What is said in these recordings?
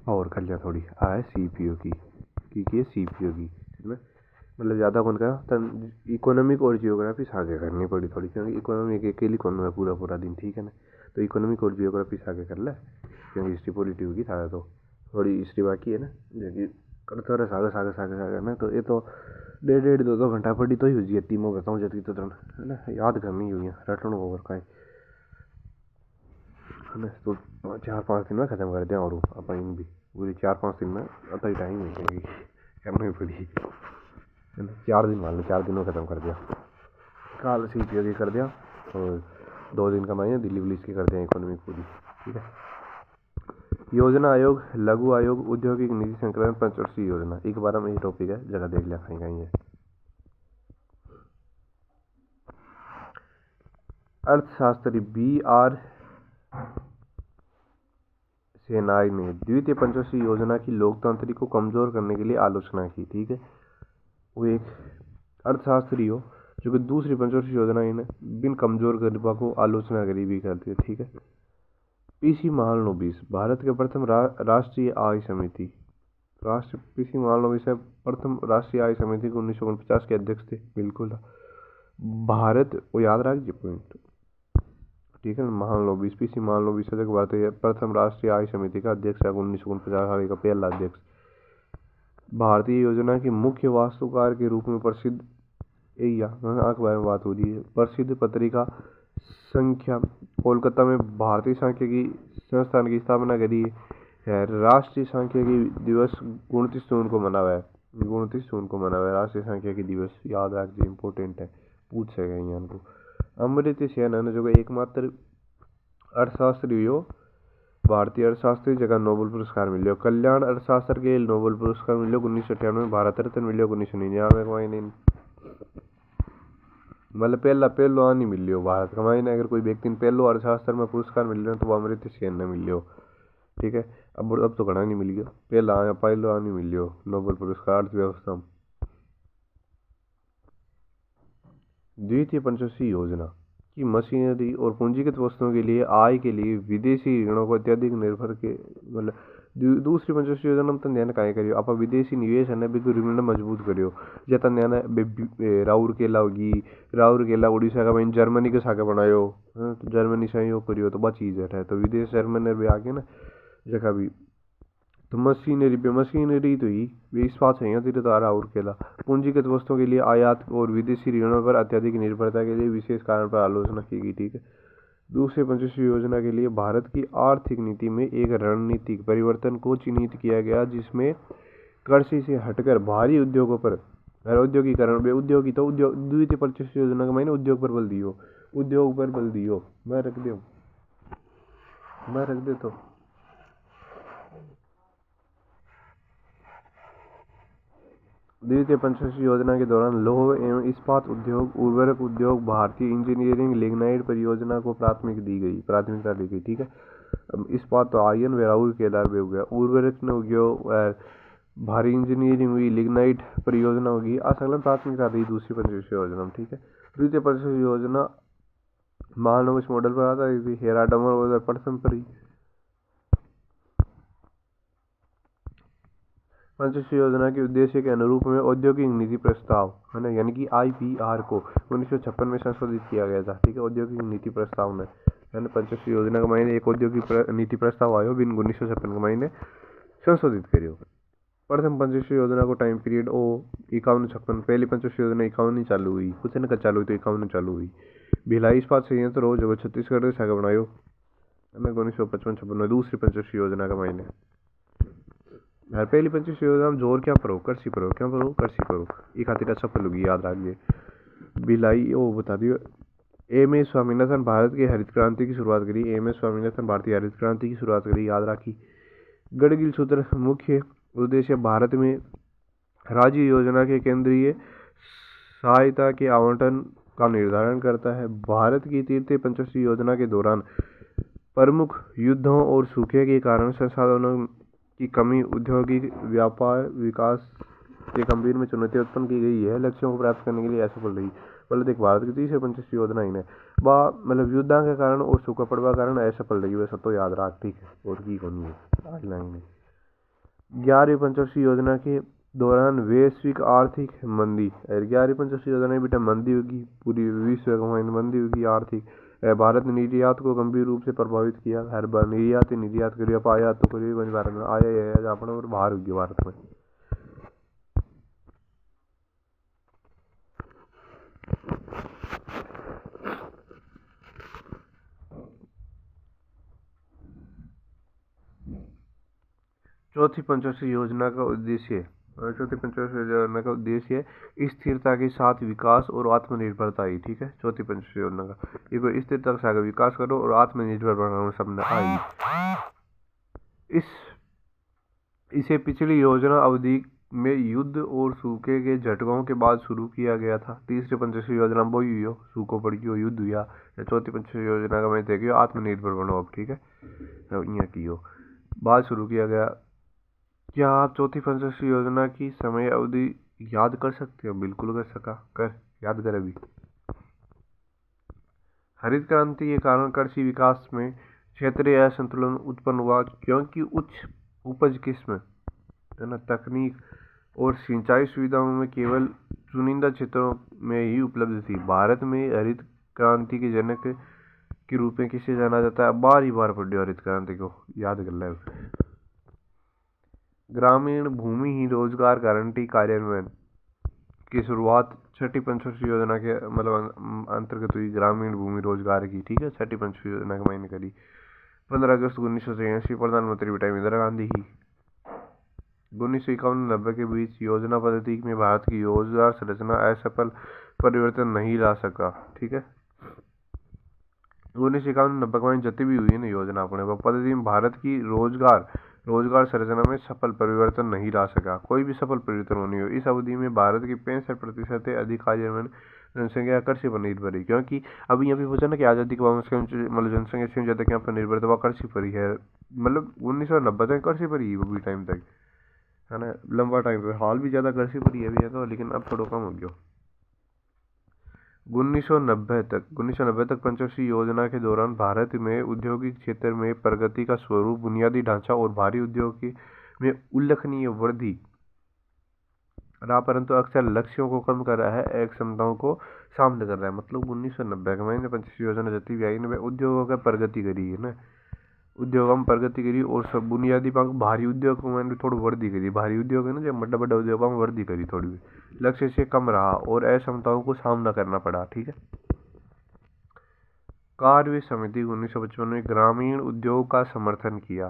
और कर लिया थोड़ी आए सीपीओ की सीपीओ की है ना। मतलब ज़्यादा कौन का तन इकोनॉमिक और जियोग्राफी आगे करनी पड़ी थोड़ी, क्योंकि इकोनॉमिक अकेली कौन है पूरा पूरा दिन, ठीक है ना। तो इकोनॉमिक और जियोग्राफी आगे कर ले, क्योंकि हिस्ट्री पॉलिटी होगी था तो थोड़ी हिस्ट्री बाकी है ना, जो कि करते रहे सागे सागे सागे सागे ना। तो ये तो 1.5 घंटा पढ़ी तो ही हुई है तीनों बताऊँ जबकि तो है ना, याद करनी हुई है रटन ओवर का है ना। तो 4-5 दिन में ख़त्म कर दिया और अपन भी पूरी 4-5 दिन में अतः ही टाइम है करनी पड़ी है ना। 4 दिन मान लो, 4 दिनों में ख़त्म कर दिया। कल सीपीओ की कर दिया और 2 दिन का मैंने दिल्ली पुलिस की कर दिया इकोनॉमिक पूरी, ठीक है। योजना आयोग, लघु आयोग, औद्योगिक नीति संकलन, पंचवर्षीय योजना, एक बार में ये टॉपिक है, जगह देख लिया कहीं कहीं है। अर्थशास्त्री BR सेनाई ने द्वितीय पंचवर्षीय योजना की लोकतंत्र को कमजोर करने के लिए आलोचना की, ठीक है। वो एक अर्थशास्त्री हो जो कि दूसरी पंचवर्षीय योजना इन्हें बिन कमजोर करने को आलोचना करी भी करती है, ठीक है। पीसी महालनोबिस भारत के प्रथम राष्ट्रीय आय समिति, पीसी महालनोबिस प्रथम राष्ट्रीय आय समिति को 1949 के अध्यक्ष थे, बिल्कुल। भारत वो याद रखिए पॉइंट, ठीक है। महालनोबिस पीसी महालनोबिस भारतीय प्रथम राष्ट्रीय आय समिति का अध्यक्ष है, 1949 का पहला अध्यक्ष। भारतीय योजना की मुख्य वास्तुकार के रूप में प्रसिद्ध अखबार में बात हो रही है। प्रसिद्ध पत्रिका संख्या कोलकाता में भारतीय सांख्यिकी संस्थान की स्थापना करी है। राष्ट्रीय सांख्यिकी दिवस 29 जून को मना हुआ है, 29 जून को मना हुआ है राष्ट्रीय सांख्यिकी दिवस, याद रखिए इंपॉर्टेंट है, पूछेगा यहाँ को। अमर्त्य सेन जो एकमात्र अर्थशास्त्री हो भारतीय अर्थशास्त्री जगह नोबेल पुरस्कार मिले। कल्याण अर्थशास्त्र के नोबेल पुरस्कार मिले 1998 में, भारत रत्न मिले 1999 में। मतलब पहलो आनी मिल लियो भारत का मायने, अगर कोई व्यक्ति ने पहलो अर्थशास्त्र में पुरस्कार मिल रहा तो वो अमर्त्य सेन ने मिल लियो, ठीक है। अब तो घना नहीं मिल गया, पहलो आनी मिल लियो नोबेल पुरस्कार अर्थव्यवस्था। द्वितीय पंचवर्षीय योजना की मशीनरी और पूंजीगत वस्तुओं के लिए आय के लिए विदेशी ऋणों को अत्यधिक निर्भर के मतलब दूसरी पंचवर्षीय योजना में ध्यान काय करियो आप विदेशी निवेश है ना बिल्कुल ऋण मजबूत करियो। जैसा ध्यान राउरकेला होगी, राउरकेला उड़ीसा का मैं जर्मनी के सागे बनायो, तो जर्मनी सहयोग करियो तो बहुत चीज है। तो विदेश जर्मनी भी आगे ना जगह भी तो मशीनरी तो ही वे इस्पात है धीरे तो आ रहा और केला। पूंजीगत वस्तुओं के लिए आयात और विदेशी ऋणों पर अत्यधिक निर्भरता के लिए विशेष कारण पर आलोचना की गई, ठीक है। दूसरे पंचवर्षीय योजना के लिए भारत की आर्थिक नीति में एक रणनीतिक परिवर्तन को चिन्हित किया गया, जिसमें कृषि से हटकर भारी उद्योगों पर औद्योगिकरण उद्योगी तो उद्योग द्वितीय पंचवर्षीय योजना का मैंने उद्योग पर बल दियो मैं रख दे तो द्वितीय पंचवर्षीय योजना के दौरान लौह एवं इस्पात उद्योग, उर्वरक उद्योग, भारतीय इंजीनियरिंग लिग्नाइट परियोजना को प्राथमिकता दी गई, ठीक है। इस्पात तो आयन व राउर केदार भी हो गया, उर्वरक ने हो गया, भारी इंजीनियरिंग हुई, लिग्नाइट परियोजना होगी, असंलग्न प्राथमिकता दी दूसरी पंचवर्षीय योजना में, ठीक है। द्वितीय पंचवर्षीय योजना महालनोबिस मॉडल पर आधारित थी, हेराडमर प्रथम पर ही। पंचवर्षीय योजना के उद्देश्य के अनुरूप में औद्योगिक नीति प्रस्ताव है ना, यानी कि IPR को 1956 में संशोधित किया गया था, ठीक है। औद्योगिक नीति प्रस्ताव में है ना पंचवर्षीय योजना का महीने एक औद्योगिक नीति प्रस्ताव आयो बिन 1956 के महीने संशोधित करियो। प्रथम पंचवर्षीय योजना को टाइम पीरियड 51-56, पहली पंचवर्षीय योजना 51 चालू हुई, कुछ न चालू हुई तो 51 चालू हुई। भिलाई इस्पात संयंत्र हो जो छत्तीसगढ़ से बनायो 1955-56 में दूसरी पंचवर्षीय योजना का महीने। यार पहली पंचवर्षीय योजना में जोर क्या करो कृषि करो ये खातिर सफल होगी, याद रखिए। भिलाई वो बता दियो। एम एस स्वामीनाथन भारत की हरित क्रांति की शुरुआत करी, MS स्वामीनाथन भारतीय हरित क्रांति की शुरुआत करी, याद रखी। गढ़गिल सूत्र मुख्य उद्देश्य भारत में राज्य योजना के केंद्रीय सहायता के आवंटन का निर्धारण करता है। भारत की तृतीय पंचवर्षीय योजना के दौरान प्रमुख युद्धों और सूखे के कारण संसाधनों की कमी, औद्योगिक व्यापार विकास के गंभीर में चुनौती उत्पन्न की गई है। लक्ष्यों को प्राप्त करने के लिए असफल रही। मतलब देख भारत की तीसरी पंचवर्षीय योजना ही मतलब युद्धा के कारण और सूखा पड़वा कारण असफल रही, वैसा तो याद रख, ठीक है। और की कौन है आज लाइन में 11वीं पंचवर्षीय योजना के दौरान वैश्विक आर्थिक मंदी, 11वीं पंचवर्षीय योजना में बेटा मंदी होगी, पूरी विश्व में मंदी होगी आर्थिक। भारत ने निर्यात को गंभीर रूप से प्रभावित किया। हर बार निर्यात ही निर्यात करिए, आप आयात तो करिए, भारत में आया अपना और बाहर होगी भारत में। चौथी पंचवर्षीय योजना का उद्देश्य, चौथी पंचवर्षीय योजना का उद्देश्य स्थिरता के साथ विकास और आत्मनिर्भरता ही। ठीक है, चौथी पंचवर्षीय योजना का ये कोई स्थिरता के साथ विकास करो और आत्मनिर्भर बनाना सबने आई। इसे पिछली योजना अवधि में युद्ध और सूखे के झटकों के बाद शुरू किया गया था। तीसरी पंचवर्षीय योजना वो ही हो, सूखो पड़ गई हो, युद्ध हुआ। चौथी पंचवर्षीय योजना का मैं देखियो आत्मनिर्भर बनो अब। ठीक है, यहाँ की हो बाद शुरू किया गया। क्या आप चौथी पंचवर्षीय योजना की समय अवधि याद कर सकते हो? बिल्कुल कर सका, कर याद कर अभी। हरित क्रांति के कारण कृषि विकास में क्षेत्रीय असंतुलन उत्पन्न हुआ, क्योंकि उच्च उपज किस्म है ना तकनीक और सिंचाई सुविधाओं में केवल चुनिंदा क्षेत्रों में ही उपलब्ध थी। भारत में हरित क्रांति के जनक के रूप में किसे जाना जाता है? बार पढ़ियो हरित क्रांति को, याद कर ले। ग्रामीण भूमिहीन रोजगार गारंटी कार्यान्वयन की शुरुआत छठी पंचवर्षीय योजना के मतलब अंतर्गत हुई, ग्रामीण भूमि रोजगार की। ठीक है, छठी पंचवर्षीय योजना के मैंने करी 15 अगस्त 1983, प्रधानमंत्री बेटा इंदिरा गांधी ही। 1951-90 के बीच योजना पद्धति में भारत की रोजगार संरचना असफल परिवर्तन नहीं ला सका। ठीक है, 1951-90 में जितनी भी हुई है ना योजना अपने पद्धति में भारत की रोजगार संरचना में सफल परिवर्तन नहीं ला सका। कोई भी सफल परिवर्तन नहीं हो। इस अवधि में भारत की 65% अधिक कार्यान्वयन जनसंख्या कृषि पर निर्भर है, क्योंकि अभी यहाँ पे पूछा ना कि आज़ादी के बाद मतलब जनसंख्या से ज़्यादा क्या पर निर्भर था, वह कृषि पर ही है। मतलब 1990 तक कृषि पर ही है, वो भी टाइम तक है ना, लंबा टाइम पे। हाल भी ज़्यादा कृषि पर ही है भी तो, लेकिन अब थोड़ा कम हो गया। 1990 तक पंचवर्षीय योजना के दौरान भारत में औद्योगिक क्षेत्र में प्रगति का स्वरूप बुनियादी ढांचा और भारी उद्योग में उल्लेखनीय वृद्धि रहा, परंतु अक्सर लक्ष्यों को कम कर रहा है, एक क्षमताओं को सामने कर रहा है। मतलब 1990 के महीने पंचवर्षीय योजना जितनी भी आई ना, उद्योगों का प्रगति करी है ना, उद्योगों में प्रगति करी और सब बुनियादी भारी उद्योग को मैंने थोड़ी वृद्धि करी। भारी उद्योग है ना, जब बड़ा बड़ा उद्योगों में वृद्धि करी थोड़ी भी, लक्ष्य से कम रहा और असमताओं को सामना करना पड़ा। ठीक है, कार्य समिति 1955 में ग्रामीण उद्योग का समर्थन किया।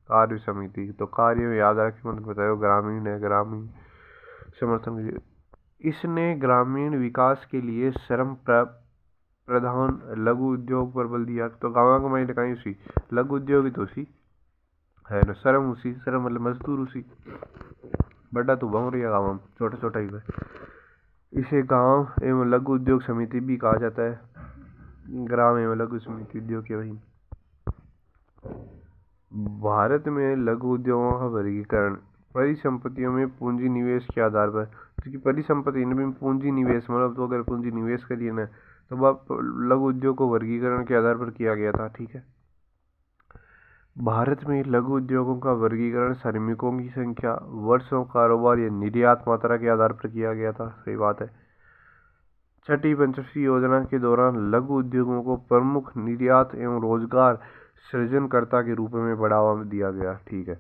कार्य समिति तो कार्य याद रखिए, मतलब बताओ ग्रामीण है, ग्रामीण समर्थन। इसने ग्रामीण विकास के लिए श्रम प्रधान लघु उद्योग पर बल दिया। तो गाँव का मैं कहीं उसी लघु उद्योग ही तो उसी है ना, श्रम उसी, श्रम मतलब मजदूर उसी, बड़ा तो गाँव रहा गाँव में छोटा छोटा ही है। इसे गांव एवं लघु उद्योग समिति भी कहा जाता है, ग्राम एवं लघु समिति उद्योग के वही। भारत में लघु उद्योगों का वर्गीकरण परिसंपत्तियों में पूंजी निवेश के आधार पर, क्योंकि परिसंपत्ति में पूंजी निवेश मतलब तो अगर पूंजी निवेश करिए ना तो वह लघु उद्योग को वर्गीकरण के आधार पर किया गया था। ठीक है, भारत में लघु उद्योगों का वर्गीकरण श्रमिकों की संख्या, वर्षों कारोबार या निर्यात मात्रा के आधार पर किया गया था। सही बात है। छठी पंचवर्षीय योजना के दौरान लघु उद्योगों को प्रमुख निर्यात एवं रोजगार सृजनकर्ता के रूप में बढ़ावा दिया गया। ठीक है,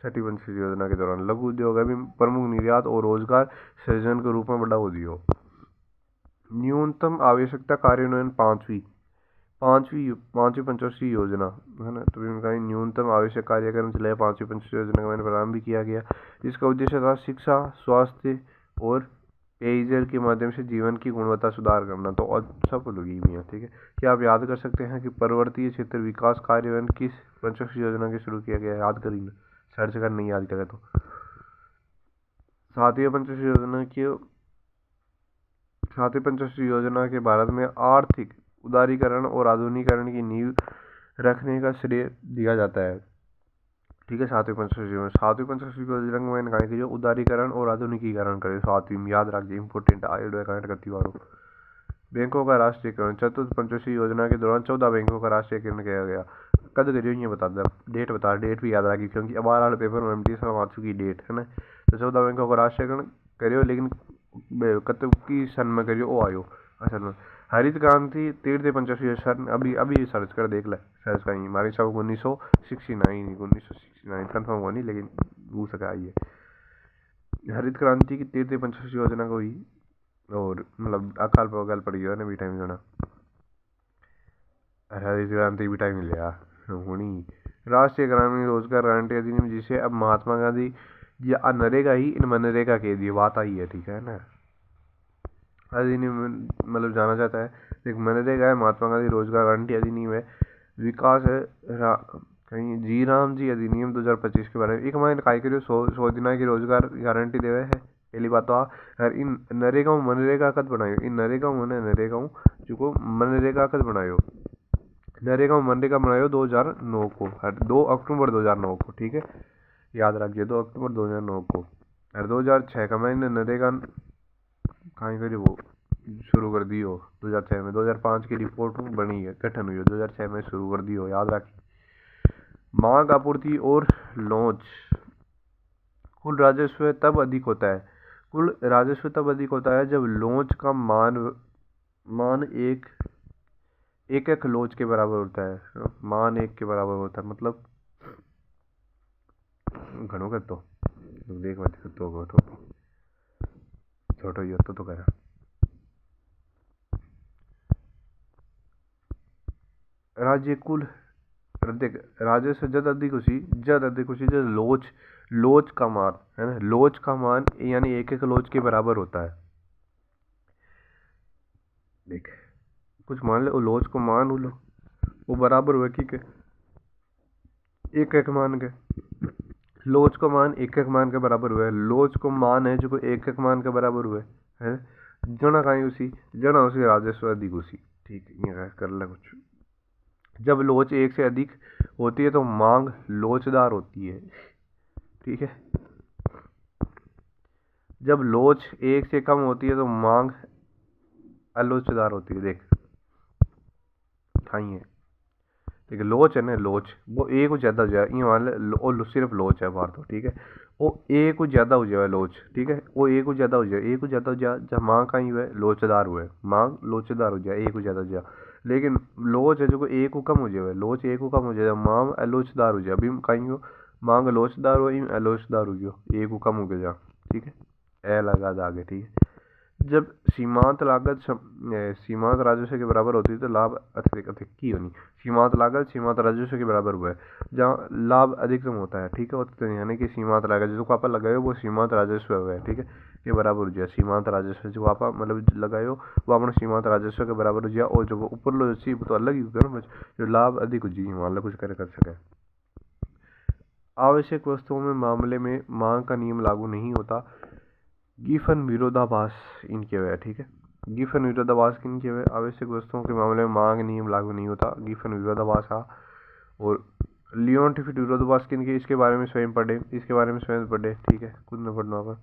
छठी पंचवर्षीय योजना के दौरान लघु उद्योग अभी प्रमुख निर्यात और रोजगार सृजन के रूप में बढ़ावा दिया। न्यूनतम आवश्यकता कार्यान्वयन पांचवी पंचवर्षीय योजना है ना, तो इनका न्यूनतम आवश्यक कार्यक्रम चलाया। पांचवी पंचवर्षीय योजना का मैंने प्रारंभ भी किया गया, जिसका उद्देश्य था शिक्षा, स्वास्थ्य और पेयजल के माध्यम से जीवन की गुणवत्ता सुधार करना। तो और सफल होगी भी है। ठीक है, क्या आप याद कर सकते हैं कि पर्वतीय क्षेत्र विकास कार्यान्वयन किस पंचवर्षीय योजना के शुरू किया गया? याद करिए, सर्च कर नहीं याद करें तो। सातवीं पंचवर्षीय योजना के भारत में आर्थिक उदारीकरण और आधुनिकीकरण की नींव रखने का श्रेय दिया जाता है। ठीक है, सातवीं पंचवर्षीय योजना में मैंने कहा कि जो उदारीकरण और आधुनिकीकरण करे, सातवीं में याद रखिए, इंपोर्टेंट आयोडो कनेक्ट करती वालों। बैंकों का राष्ट्रीयकरण, चतुर्थ पंचवर्षीय योजना के दौरान 14 बैंकों का राष्ट्रीयकरण किया गया। कद करियो ये बता दे, डेट बता, डेट भी याद रखी क्योंकि अब वाले पेपर में एमटी आ चुकी डेट है ना। तो 14 बैंक को राष्ट्रीयकरण करियो लेकिन कत की सन में करियो वो आयो असल में हरित क्रांति 13 सन। अभी सर्च कर देख ले, सर्च कहीं हमारी सब 1969 कन्फर्म होनी लेकिन हो सका आई है। हरित क्रांति की 13 योजना को ही और मतलब अकाल पकाल पड़ी है ना भी टाइम जाना हरित क्रांति भी टाइम लिया होनी। राष्ट्रीय ग्रामीण रोजगार गारंटी अधिनियम जिसे अब महात्मा गांधी या नरेगा ही इन मनरेगा के दिए बात आई है, ठीक है ना। अधिनियम मतलब जाना जाता है एक मनरेगा है, महात्मा गांधी रोजगार गारंटी अधिनियम है, विकास है कहीं जी राम जी अधिनियम 2025 के बारे में। एक महीने काय करियो 100 दिन की रोजगार गारंटी देवे है। पहली बात तो यार इन नरेगा मनरेगा कद बनायो, इन नरेगा नरेगा जो मनरेगा कद बनायो, नरेगा मनरेगा बनायो 2009 को, 2 अक्टूबर 2009 को, ठीक है याद रखिए 2 अक्टूबर 2009 को। और 2006 का मैंने नरेगा कहीं करी वो शुरू कर दी हो 2006 में, 2005 की रिपोर्ट बनी है गठन हुई है 2006 में शुरू कर दी हो, याद रखिए। मांग आपूर्ति और लॉन्च, कुल राजस्व तब अधिक होता है, कुल राजस्व तब अधिक होता है जब लॉन्च का मान एक लॉन्च के बराबर होता है, मान 1 के बराबर होता है, मतलब घणो कर तो देख मत तो छोटो ही तो करा राज्य कुल देख राजस्व जब अधिक हुई जब लोच का मान है ना, लोच का मान यानी एक लोच के बराबर होता है। देख कुछ मान ले वो लोच को मान लो वो बराबर हुआ कि एक मान के लोच को मान एक मान के बराबर हुआ है, लोच को मान है जो एक मान के बराबर हुआ है जना कहीं उसी राजस्व अधिक उसी, ठीक है ये कर ले कुछ। जब लोच 1 से अधिक होती है तो मांग लोचदार होती है, ठीक है। जब लोच 1 से कम होती है तो मांग अलोचदार होती है। देख खाइए ठीक है, लोच है ना, लोच वो 1 को ज़्यादा हो जाए ये मान ले सिर्फ लोच है बाहर तो, ठीक है वो 1 को ज़्यादा हो जाए लोच, ठीक है वो 1 को ज़्यादा हो जाए, 1 को ज़्यादा हो जाए जब मांग कहीं हुआ है लोचदार हुआ है, मांग लोचदार हो जाए 1 को ज़्यादा हो जाए। लेकिन लोच है जो 1 को कम हो जाए, लोच 1 को कम हो जाए मांग अलोचदार हो जाए, अभी कहीं हो मांग लोचदार हो अलोचदार हो गया 1 को कम हो गया, ठीक है ए लगा आगे, ठीक है। जब सीमांत लागत सीमांत राजस्व के बराबर होती है तो लाभ अधिक की होनी, सीमांत लागत सीमांत राजस्व के बराबर हुआ है जहाँ लाभ अधिकतम होता है, ठीक है तो यानी कि सीमांत लागत जो आप लगाए वो सीमांत राजस्व हुआ है, ठीक है के बराबर हो जाए, सीमांत राजस्व जो आप मतलब लगाए हो वो अपना सीमांत राजस्व के बराबर हो जाए, और जो ऊपर लो सी तो अलग ही होगा ना, जो लाभ अधिक हो जाए मान लो कुछ कर सके। आवश्यक वस्तुओं में मामले में मांग का नियम लागू नहीं होता, गिफन विरोधाभास इनके हुए, ठीक है गिफन विरोधाभास किनके हुए, आवश्यक वस्तुओं के मामले में मांग नियम लागू नहीं होता, गिफन विरोधाभास था। और लियोन टिफिट विरोधाभास किनके, इसके बारे में स्वयं पढ़े, इसके बारे में स्वयं पढ़े, ठीक है खुद न पढ़ना पर।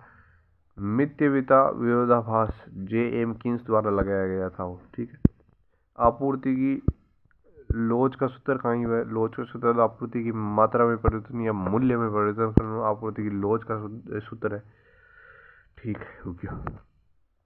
मित्यविता विरोधाभास J.M. किन्स द्वारा लगाया गया था वो, ठीक है। आपूर्ति की लोच का सूत्र कहीं हुआ है, लोच का सूत्र आपूर्ति की मात्रा में परिवर्तन या मूल्य में परिवर्तन, आपूर्ति की लोच का सूत्र है, ठीक है हो गया।